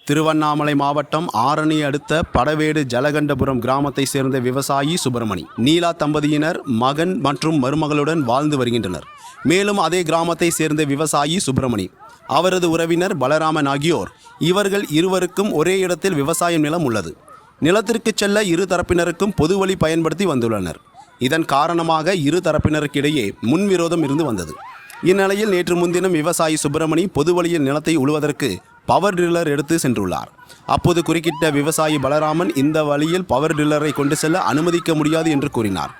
திருவண்ணாமலை மாவட்டம் ஆரணி அடுத்த படவேடு ஜலகண்டபுரம் கிராமத்தை சேர்ந்த விவசாயி சுப்பிரமணி நீலா தம்பதியினர் மகன் மற்றும் மருமகளுடன் வாழ்ந்து வருகின்றனர். மேலும் அதே கிராமத்தை சேர்ந்த விவசாயி சுப்பிரமணி, அவரது உறவினர் பலராமன் ஆகியோர் இவர்கள் இருவருக்கும் ஒரே இடத்தில் விவசாய நிலம் உள்ளது. நிலத்திற்கு செல்ல இரு தரப்பினருக்கும் பொது வழி பயன்படுத்தி வந்துள்ளனர். இதன் காரணமாக இரு தரப்பினருக்கிடையே முன்விரோதம் இருந்து வந்தது. இந்நிலையில் நேற்று முன்தினம் விவசாயி சுப்பிரமணி பொது வழியில் நிலத்தை உழுவதற்கு பவர் டில்லர் எடுத்து சென்றுள்ளார். அப்போது குறுக்கிட்ட விவசாயி பலராமன் இந்த வழியில் பவர் டில்லரை கொண்டு செல்ல அனுமதிக்க முடியாது என்று கூறினார்.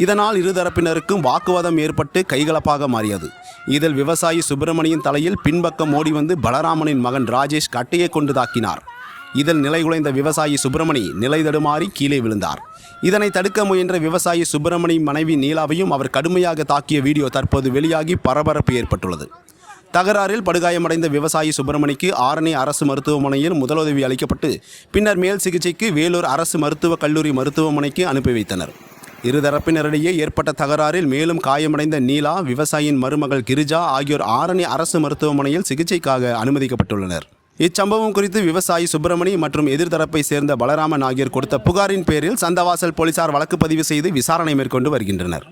இதனால் இருதரப்பினருக்கும் வாக்குவாதம் ஏற்பட்டு கைகலப்பாக மாறியது. இதில் விவசாயி சுப்பிரமணியின் தலையில் பின்பக்கம் ஓடி வந்து பலராமனின் மகன் ராஜேஷ் கட்டையை கொண்டு தாக்கினார். இதில் நிலைகுலைந்த விவசாயி சுப்பிரமணி நிலை தடுமாறி கீழே விழுந்தார். இதனை தடுக்க முயன்ற விவசாயி சுப்பிரமணி மனைவி நீலாவையும் அவர் கடுமையாக தாக்கிய வீடியோ தற்போது வெளியாகி பரபரப்பு ஏற்பட்டுள்ளது. தகராறில் படுகாயமடைந்த விவசாயி சுப்பிரமணிக்கு ஆரணி அரசு மருத்துவமனையில் முதலுதவி அளிக்கப்பட்டு பின்னர் மேல் சிகிச்சைக்கு வேலூர் அரசு மருத்துவக் கல்லூரி மருத்துவமனைக்கு அனுப்பி வைத்தனர். இருதரப்பினரிடையே ஏற்பட்ட தகராறில் மேலும் காயமடைந்த நீலா, விவசாயியின் மருமகள் கிரிஜா ஆகியோர் ஆரணி அரசு மருத்துவமனையில் சிகிச்சைக்காக அனுமதிக்கப்பட்டுள்ளனர். இச்சம்பவம் குறித்து விவசாயி சுப்பிரமணி மற்றும் எதிர்த்தரப்பை சேர்ந்த பலராமன் ஆகியோர் கொடுத்த புகாரின் பேரில் சந்தவாசல் போலீசார் வழக்கு பதிவு செய்து விசாரணை மேற்கொண்டு வருகின்றனர்.